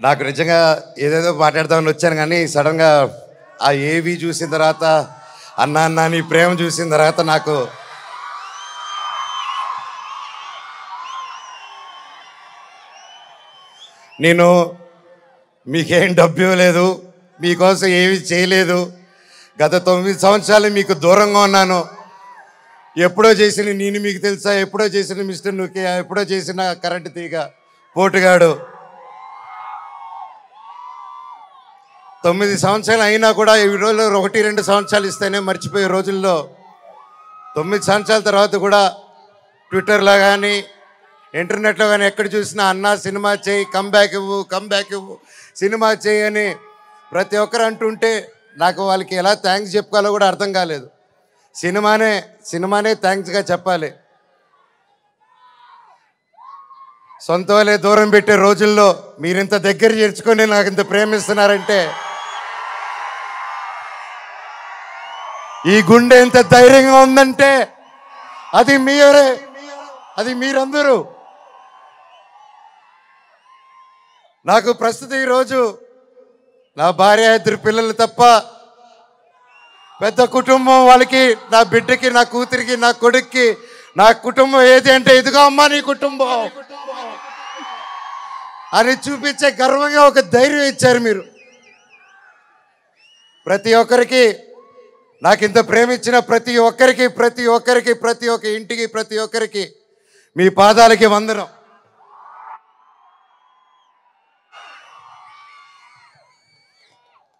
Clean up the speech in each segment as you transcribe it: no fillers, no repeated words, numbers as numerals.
నాకు నిజంగా ఏదేదో మాట్లాడదామని వచ్చాను కానీ సడన్గా ఆ ఏవి చూసిన తర్వాత అన్నా అన్నా నీ ప్రేమ చూసిన తర్వాత నాకు నేను మీకేం డబ్బు ఇవ్వలేదు, మీకోసం ఏమీ చేయలేదు, గత 9 సంవత్సరాలు మీకు దూరంగా ఉన్నాను. ఎప్పుడో చేసిన నేను మీకు తెలుసా, ఎప్పుడో చేసిన మిస్టర్ నుకే, ఎప్పుడో చేసిన కరెంటు తీగ పోటుగాడు. 9 సంవత్సరాలు అయినా కూడా ఈ రోజుల్లో 1-2 సంవత్సరాలు ఇస్తేనే మర్చిపోయే రోజుల్లో 9 సంవత్సరాల తర్వాత కూడా ట్విట్టర్లో కానీ ఇంటర్నెట్లో కానీ ఎక్కడ చూసినా అన్నా సినిమా చేయి, కమ్బ్యాక్ ఇవ్వు, సినిమా చేయి అని ప్రతి ఒక్కరు అంటుంటే నాకు వాళ్ళకి ఎలా థ్యాంక్స్ చెప్పుకోవాలో కూడా అర్థం కాలేదు. సినిమానే థ్యాంక్స్గా చెప్పాలి. సొంత వాళ్ళే దూరం పెట్టే రోజుల్లో మీరింత దగ్గర చేర్చుకొని నాకు ఇంత ప్రేమిస్తున్నారంటే, ఈ గుండె ఎంత ధైర్యంగా ఉందంటే అది మీరే, అది మీరందరూ. నాకు ప్రస్తుతం ఈరోజు నా భార్య, 2 పిల్లలు తప్ప పెద్ద కుటుంబం. వాళ్ళకి, నా బిడ్డకి, నా కూతురికి, నా కొడుక్కి నా కుటుంబం ఏది అంటే ఇదిగో అమ్మా నీ కుటుంబం అని చూపించే గర్వంగా ఒక ధైర్యం ఇచ్చారు మీరు. ప్రతి ఒక్కరికి, నాకు ఇంత ప్రేమించిన ప్రతి ఒక్క ఇంటికి, ప్రతి ఒక్కరికి మీ పాదాలకి వందనం.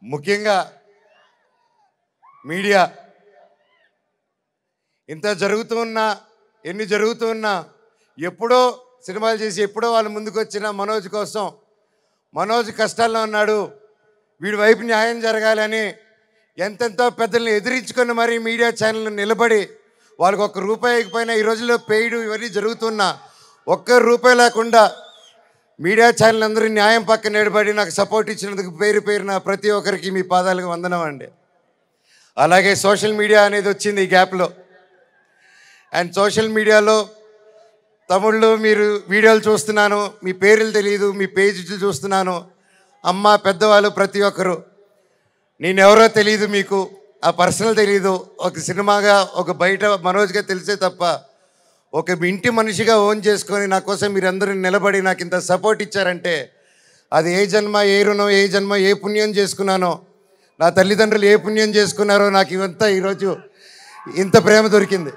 ముఖ్యంగా మీడియా ఇంత ఎన్ని జరుగుతున్నా ఎప్పుడో సినిమాలు చేసి ఎప్పుడో వాళ్ళు ముందుకు వచ్చిన మనోజ్ కోసం, మనోజ్ కష్టాల్లో ఉన్నాడు, వీడి వైపు న్యాయం జరగాలని ఎంతెంతో పెద్దల్ని ఎదిరించుకొని మరీ మీడియా ఛానల్ నిలబడి వాళ్ళకి ₹1 ఇకపోయినా ఈ రోజుల్లో పెయిడ్ ఇవన్నీ జరుగుతున్నా ₹1 లేకుండా మీడియా ఛానల్ అందరూ న్యాయం పక్కన నిలబడి నాకు సపోర్ట్ ఇచ్చినందుకు పేరున ప్రతి ఒక్కరికి మీ పాదాలకు వందనం అండి. అలాగే సోషల్ మీడియా అనేది వచ్చింది ఈ గ్యాప్లో. అండ్ సోషల్ మీడియాలో తమిళ్లో మీరు వీడియోలు చూస్తున్నాను, మీ పేర్లు తెలియదు, మీ పేజీలు చూస్తున్నాను. అమ్మ, పెద్దవాళ్ళు ప్రతి ఒక్కరు, నేనెవరో తెలియదు, మీకు ఆ పర్సనల్ తెలియదు. ఒక సినిమాగా, ఒక బయట మనోజ్గా తెలిసే తప్ప ఒక ఇంటి మనిషిగా ఓన్ చేసుకొని నా కోసం మీరందరూ నిలబడి నాకు ఇంత సపోర్ట్ ఇచ్చారంటే అది ఏ జన్మ, ఏ రుణం, ఏ జన్మ, ఏ పుణ్యం చేసుకున్నానో, నా తల్లిదండ్రులు ఏ పుణ్యం చేసుకున్నారో నాకు ఇవంతా ఈరోజు ఇంత ప్రేమ దొరికింది.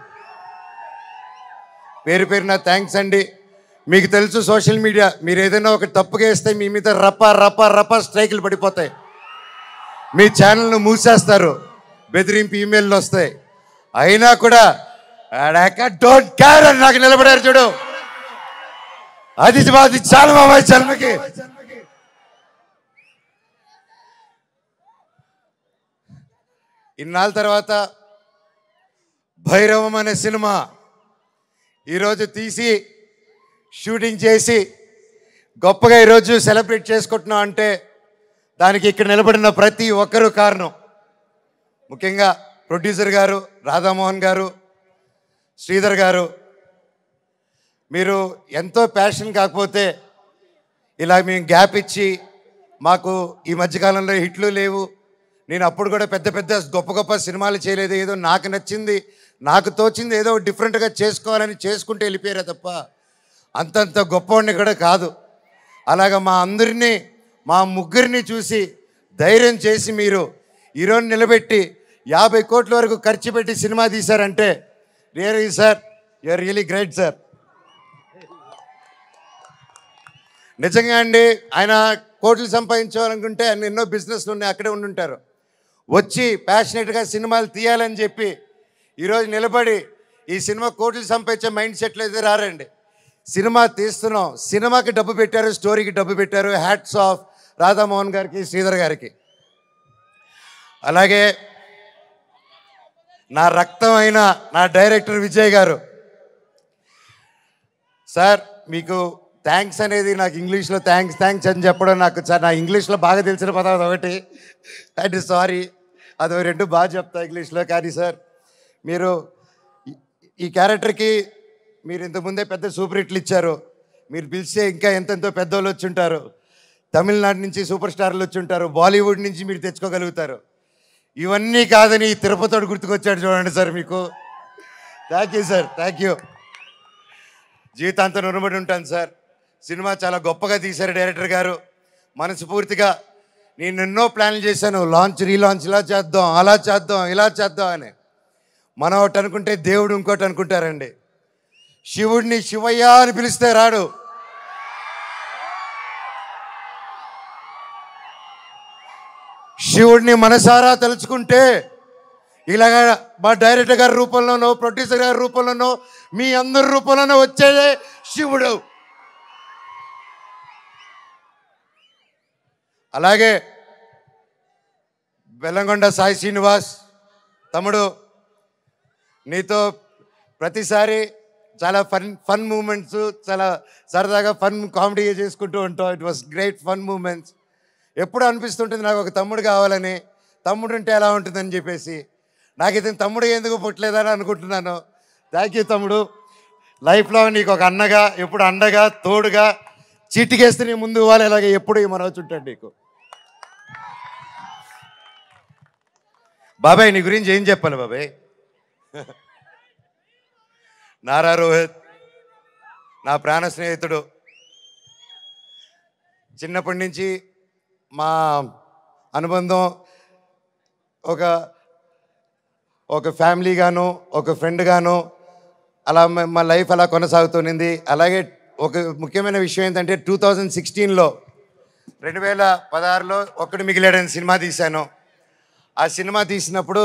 పేరున థ్యాంక్స్ అండి. మీకు తెలుసు సోషల్ మీడియా, మీరు ఏదైనా ఒక తప్పుగా వేస్తే మీ మీద రప్ప స్ట్రైకులు పడిపోతాయి, మీ ఛానల్ను మూసేస్తారు, బెదిరింపు ఈమెయిల్లు వస్తాయి. అయినా కూడా డోంట్ కేర్ అని నాకు నిలబడారు చూడు, అది చాలా మా జన్మకి. ఇన్నాళ్ళ తర్వాత భైరవం అనే సినిమా ఈరోజు తీసి షూటింగ్ చేసి గొప్పగా ఈరోజు సెలబ్రేట్ చేసుకుంటున్నాం అంటే దానికి ఇక్కడ నిలబడిన ప్రతి ఒక్కరూ కారణం. ముఖ్యంగా ప్రొడ్యూసర్ గారు, రాధామోహన్ గారు, శ్రీధర్ గారు, మీరు ఎంతో ప్యాషన్ కాకపోతే ఇలా మేము గ్యాప్ ఇచ్చి, మాకు ఈ మధ్యకాలంలో హిట్లు లేవు, నేను అప్పుడు కూడా పెద్ద గొప్ప సినిమాలు చేయలేదు, ఏదో నాకు నచ్చింది, నాకు తోచింది ఏదో డిఫరెంట్గా చేసుకోవాలని చేసుకుంటూ వెళ్ళిపోయారే తప్ప అంతంత గొప్పవాడిని కూడా కాదు. అలాగా మా ముగ్గురిని చూసి ధైర్యం చేసి మీరు ఈరోజు నిలబెట్టి 50 కోట్ల వరకు ఖర్చు పెట్టి సినిమా తీశారంటే really sir, you're really great sir. నిజంగా అండి, ఆయన కోట్లు సంపాదించాలనుకుంటే ఆయన ఎన్నో బిజినెస్లు ఉన్నాయి, అక్కడే ఉండుంటారు. వచ్చి ప్యాషనెట్గా సినిమాలు తీయాలని చెప్పి ఈరోజు నిలబడి ఈ సినిమా కోట్లు సంపాదించే మైండ్ సెట్లు అయితే రారండి. సినిమా తీస్తున్నాం, సినిమాకి డబ్బు పెట్టారు, స్టోరీకి డబ్బు పెట్టారు. హ్యాట్స్ ఆఫ్ రాధామోహన్ గారికి, శ్రీధర్ గారికి. అలాగే నా రక్తం అయిన నా డైరెక్టర్ విజయ్ గారు, సార్ మీకు థ్యాంక్స్ అనేది నాకు ఇంగ్లీష్లో థ్యాంక్స్ అని చెప్పడం నాకు నా ఇంగ్లీష్లో బాగా తెలిసిన పదం ఒకటి, అంటే సారీ, అది 2 బాగా చెప్తా ఇంగ్లీష్లో. కానీ సార్ మీరు ఈ క్యారెక్టర్కి మీరు ఇంతకుముందే పెద్ద సూపర్ హిట్లు ఇచ్చారు, మీరు పిలిస్తే ఇంకా ఎంతెంతో పెద్దోళ్ళు వచ్చి ఉంటారు. తమిళనాడు నుంచి సూపర్ స్టార్లు వచ్చి ఉంటారు, బాలీవుడ్ నుంచి మీరు తెచ్చుకోగలుగుతారు. ఇవన్నీ కాదని తిరుపతివాడు గుర్తుకొచ్చాడు చూడండి సార్ మీకు. Thank you sir, thank you. జీవితాంతం రుణపడి ఉంటాను సార్. సినిమా చాలా గొప్పగా తీశారు డైరెక్టర్ గారు. మనస్ఫూర్తిగా నేను ఎన్నో ప్లాన్లు చేశాను, లాంచ్ రీలాంచ్ ఇలా చేద్దాం, అలా చేద్దాం, ఇలా చేద్దాం అని. మనం ఒకటి అనుకుంటే దేవుడు ఇంకోటి అనుకుంటారండి. శివుడిని శివయ్య అని పిలిస్తే రాడు. శివుడిని మనసారా తలుచుకుంటే ఇలాగ మా డైరెక్టర్ గారి రూపంలోనో, ప్రొడ్యూసర్ గారి రూపంలోనో, మీ అందరి రూపంలోనో వచ్చేదే శివుడు. అలాగే బెల్లంకొండ సాయి శ్రీనివాస్ తమ్ముడు, నీతో ప్రతిసారి చాలా ఫన్ మూమెంట్స్, చాలా సరదాగా ఫన్ కామెడీ చేసుకుంటూ ఉంటాం. It was great fun moments. ఎప్పుడు అనిపిస్తుంటుంది నాకు ఒక తమ్ముడు కావాలని, తమ్ముడు ఉంటే ఎలా ఉంటుందని చెప్పేసి. నాకు ఇతను తమ్ముడు ఎందుకు పుట్టలేదని అనుకుంటున్నాను. థ్యాంక్ యూ తమ్ముడు. లైఫ్లో నీకు ఒక అన్నగా, ఎప్పుడు అండగా, తోడుగా, చీటికేస్తే నీ ముందు ఇవ్వాలి. ఇలాగే ఎప్పుడు ఈ మనవచ్చు ఉంటాడు నీకు. బాబాయ్ నీ గురించి ఏం చెప్పాలి బాబాయ్? నారా రోహిత్ నా ప్రాణ స్నేహితుడు. చిన్నప్పటి నుంచి మా అనుబంధం ఒక ఫ్యామిలీగాను, ఒక ఫ్రెండ్గాను అలా మా లైఫ్ అలా కొనసాగుతుంది. అలాగే ఒక ముఖ్యమైన విషయం ఏంటంటే 2016లో 2016లో ఒక్కడు మిగిలాడని సినిమా తీశాను. ఆ సినిమా తీసినప్పుడు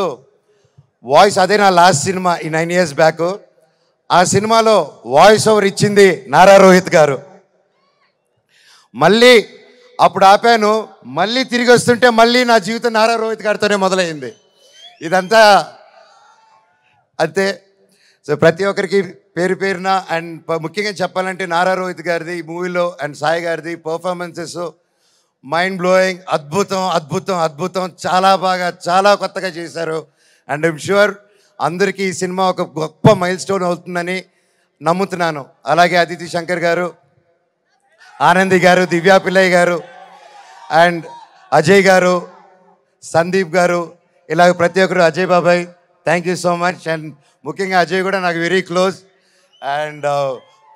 వాయిస్, అదే నా లాస్ట్ సినిమా ఈ 9 years బ్యాక్. ఆ సినిమాలో వాయిస్ ఓవర్ ఇచ్చింది నారా రోహిత్ గారు. మళ్ళీ అప్పుడు ఆపాను, మళ్ళీ తిరిగి వస్తుంటే మళ్ళీ నా జీవితం నారా రోహిత్ గారితోనే మొదలైంది. ఇదంతా అంతే. సో ప్రతి ఒక్కరికి పేరు పేరున అండ్ ముఖ్యంగా చెప్పాలంటే నారా రోహిత్ గారిది ఈ మూవీలో అండ్ సాయి గారిది పర్ఫార్మెన్సెస్ మైండ్ బ్లోయింగ్, అద్భుతం అద్భుతం అద్భుతం. చాలా బాగా, చాలా కొత్తగా చేశారు. అండ్ ఐమ్ ష్యూర్ అందరికీ ఈ సినిమా ఒక గొప్ప మైల్ స్టోన్ అవుతుందని నమ్ముతున్నాను. అలాగే అదితి శంకర్ గారు, ఆనంది గారు, దివ్యా పిల్లయ్య గారు అండ్ అజయ్ గారు, సందీప్ గారు, ఇలాగ ప్రతి ఒక్కరు, అజయ్ బాబాయ్ thank you so much. And ముఖ్యంగా అజయ్ కూడా నాకు వెరీ క్లోజ్. అండ్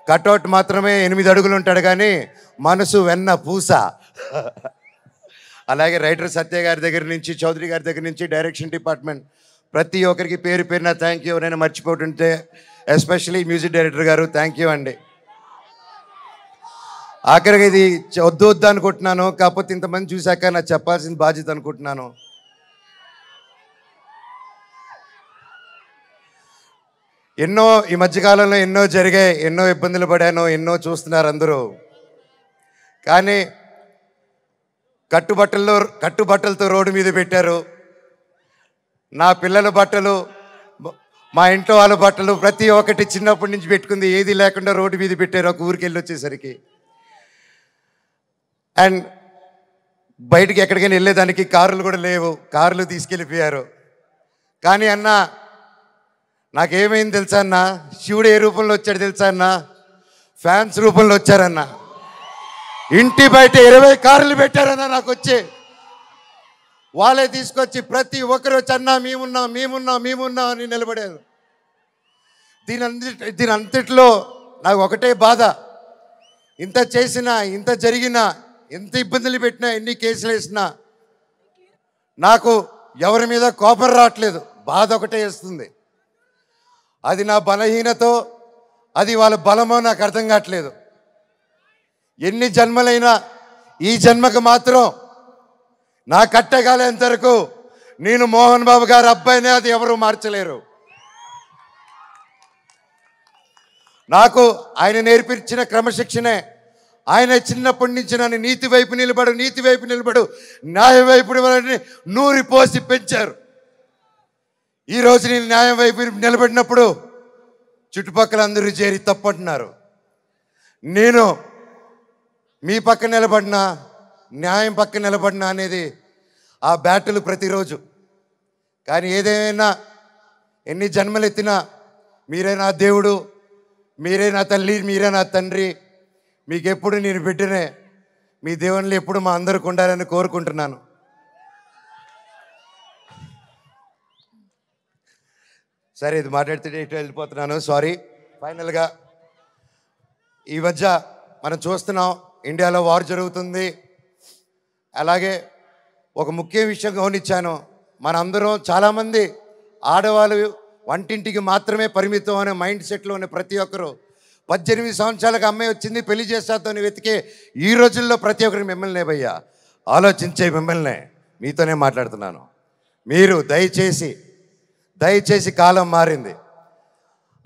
కట్అవుట్ మాత్రమే 8 అడుగులు ఉంటాడు కానీ మనసు వెన్న పూస. అలాగే రైటర్ సత్య గారి దగ్గర నుంచి, చౌదరి గారి దగ్గర నుంచి, డైరెక్షన్ డిపార్ట్మెంట్ ప్రతి ఒక్కరికి పేరు పేరున థ్యాంక్ యూ. నేను మర్చిపోతుంటే ఎస్పెషలీ మ్యూజిక్ డైరెక్టర్ గారు థ్యాంక్ యూ అండి. ఆఖరికి ఇది వద్దు అనుకుంటున్నాను, కాకపోతే ఇంతమంది చూశాక నాకు చెప్పాల్సిన బాధ్యత అనుకుంటున్నాను. ఎన్నో ఈ మధ్యకాలంలో ఎన్నో జరిగాయి, ఎన్నో ఇబ్బందులు పడాను, ఎన్నో చూస్తున్నారు అందరూ. కానీ కట్టుబట్టలతో రోడ్డు మీద పెట్టారు. నా పిల్లల బట్టలు, మా ఇంట్లో వాళ్ళ బట్టలు ప్రతి ఒక్కటి చిన్నప్పటి నుంచి పెట్టుకుంది ఏది లేకుండా రోడ్డు మీద పెట్టారు ఒక ఊరికి వెళ్ళి వచ్చేసరికి. అండ్ బయటికి ఎక్కడికైనా వెళ్ళేదానికి కార్లు కూడా లేవు, కార్లు తీసుకెళ్ళిపోయారు. కానీ అన్న నాకేమైంది తెలుసా అన్న, శివుడు ఏ రూపంలో వచ్చాడు తెలుసా అన్న, ఫ్యాన్స్ రూపంలో వచ్చారన్న. ఇంటి బయట 20 కార్లు పెట్టారన్న నాకు వచ్చి. వాళ్ళే తీసుకొచ్చి ప్రతి ఒక్కరు వచ్చి అన్న మేమున్నాం మేమున్నాం మేమున్నాం అని నిలబడారు. దీని అంతట్లో నాకు ఒకటే బాధ, ఇంత చేసినా, ఇంత జరిగినా, ఎంత ఇబ్బందులు పెట్టినా, ఎన్ని కేసులు వేసినా నాకు ఎవరి మీద కోపం రావట్లేదు, బాధ ఒకటే వేస్తుంది. అది నా బలహీనతో, అది వాళ్ళ బలమో నాకు అర్థం కావట్లేదు. ఎన్ని జన్మలైనా ఈ జన్మకు మాత్రం నా కట్టగాలేంత వరకు నేను మోహన్ బాబు గారి అబ్బాయినే, అది ఎవరు మార్చలేరు. నాకు ఆయన నేర్పించిన క్రమశిక్షణే, ఆయన చిన్నప్పటి నుంచి నన్ను నీతి వైపు నిలబడు, న్యాయం వైపు 100 పోసి పెంచారు. ఈరోజు నేను న్యాయం వైపు నిలబడినప్పుడు చుట్టుపక్కల అందరూ చేరి తప్పంటున్నారు. నేను మీ పక్క నిలబడినా, న్యాయం పక్క నిలబడినా అనేది ఆ బ్యాటిల్ ప్రతిరోజు. కానీ ఏదేమైనా, ఎన్ని జన్మలెత్తినా మీరే నా దేవుడు, మీరే నా తల్లి, మీరే నా తండ్రి, మీకెప్పుడు నేను బిడ్డనే. మీ దేవుళ్ళు ఎప్పుడు మా అందరికి ఉండాలని కోరుకుంటున్నాను. సరే, ఇది మాట్లాడితే ఇటు వెళ్ళిపోతున్నాను, సారీ. ఫైనల్గా ఈ మధ్య మనం చూస్తున్నాం, ఇండియాలో వార్ జరుగుతుంది. అలాగే ఒక ముఖ్య విషయం గమనించాను, మనందరం చాలామంది ఆడవాళ్ళు వంటింటికి మాత్రమే పరిమితం అనే మైండ్ సెట్లో ఉన్న ప్రతి ఒక్కరు 18 సంవత్సరాలకు అమ్మాయి వచ్చింది పెళ్లి చేస్తాతోని వెతికే ఈ రోజుల్లో ప్రతి ఒక్కరికి మిమ్మల్ని భయ్యా ఆలోచించే మిమ్మల్ని మీతోనే మాట్లాడుతున్నాను. మీరు దయచేసి కాలం మారింది,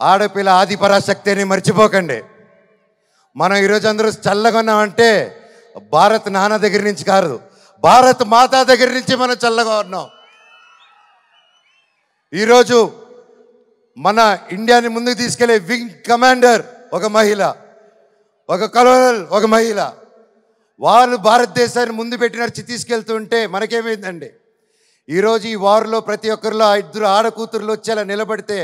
ఆడపిల్ల ఆది పరాశక్తి అని మర్చిపోకండి. మనం ఈరోజు అందరూ చల్లగా ఉన్నామంటే భారత్ నాన్న దగ్గర నుంచి కాదు, భారత్ మాతా దగ్గర నుంచి మనం చల్లగా ఉన్నాం. ఈరోజు మన ఇండియాని ముందుకు తీసుకెళ్లే వింగ్ కమాండర్ ఒక మహిళ, ఒక కలోనల్ ఒక మహిళ. వాళ్ళు భారతదేశాన్ని ముందు పెట్టి నడిచి తీసుకెళ్తుంటే మనకేమైందండి? ఈరోజు ఈ వార్లో ప్రతి ఒక్కరిలో 2 ఆడకూతుర్లు వచ్చేలా నిలబడితే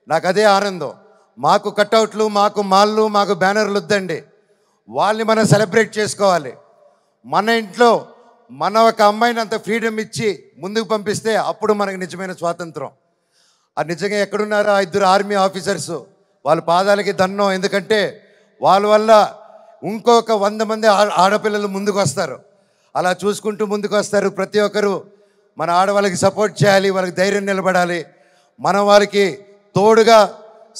నాకు అదే ఆనందం. మాకు కట్అవుట్లు, మాకు మాళ్ళు, మాకు బ్యానర్లు వద్దండి. వాళ్ళని మనం సెలబ్రేట్ చేసుకోవాలి. మన ఇంట్లో మన ఒక అమ్మాయిని అంత ఫ్రీడమ్ ఇచ్చి ముందుకు పంపిస్తే అప్పుడు మనకు నిజమైన స్వాతంత్రం. అది నిజంగా ఎక్కడున్నారో 2 ఆర్మీ ఆఫీసర్స్, వాళ్ళ పాదాలకి దండం. ఎందుకంటే వాళ్ళ వల్ల ఇంకొక 100 మంది ఆడపిల్లలు ముందుకు వస్తారు. అలా చూసుకుంటూ ముందుకు వస్తారు. ప్రతి ఒక్కరు మన ఆడవాళ్ళకి సపోర్ట్ చేయాలి, వాళ్ళకి ధైర్యం నిలబడాలి, మనం వాళ్ళకి తోడుగా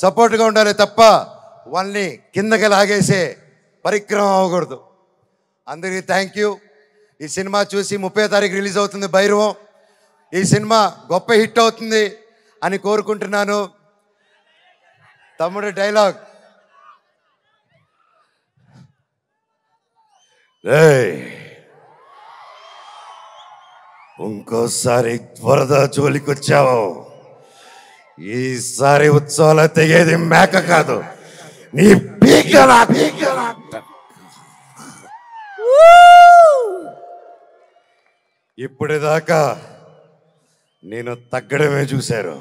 సపోర్ట్గా ఉండాలి తప్ప వాళ్ళని కిందకి లాగేసే పరిక్రమం అవ్వకూడదు. అందరికీ థ్యాంక్ యూ. ఈ సినిమా చూసి 30వ తారీఖు రిలీజ్ అవుతుంది భైరవం. ఈ సినిమా గొప్ప హిట్ అవుతుంది అని కోరుకుంటున్నాను. తమ్ముడు డైలాగ్, ఇంకోసారి వరద జోలికొచ్చావు, ఈసారి ఉత్సవాలు తెగేది మేక కాదు, నీ పీకలా. ఇప్పటిదాకా నేను తగ్గడమే చూశారు.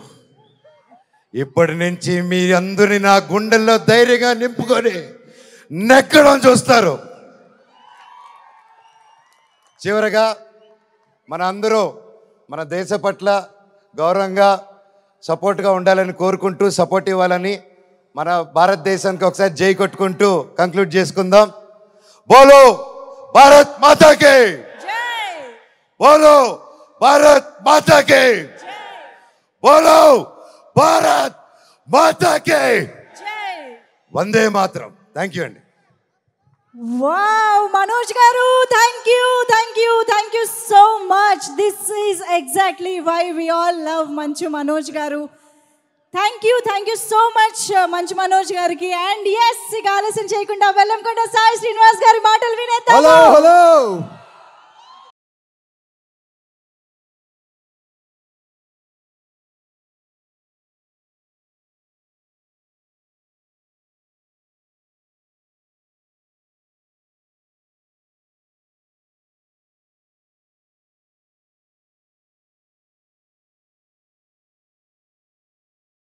ఇప్పటి నుంచి మీ అందరిని నా గుండెల్లో ధైర్యంగా నింపుకొని నెక్కడం చూస్తారు. చివరగా మన అందరూ మన దేశ పట్ల గౌరవంగా సపోర్ట్గా ఉండాలని కోరుకుంటూ, సపోర్ట్ ఇవ్వాలని, మన భారతదేశానికి ఒకసారి జై కొట్టుకుంటూ కంక్లూడ్ చేసుకుందాం. బోలో భారత్ మాతాకి, బోలో భారత్ మాతాకి, బోలో భారత్ మాతాకి, వందే మాతరం. థ్యాంక్ యూ అండి. Wow, Manoj garu, thank you so much. This is exactly why we all love Manchu Manoj garu. Thank you so much Manchu Manoj gariki. And yes, iga ఆలస్యం చేయకుండా వెల్లంకొండ సాయి శ్రీనివాస్ గారి మాటలు వినేద్దాం. హలో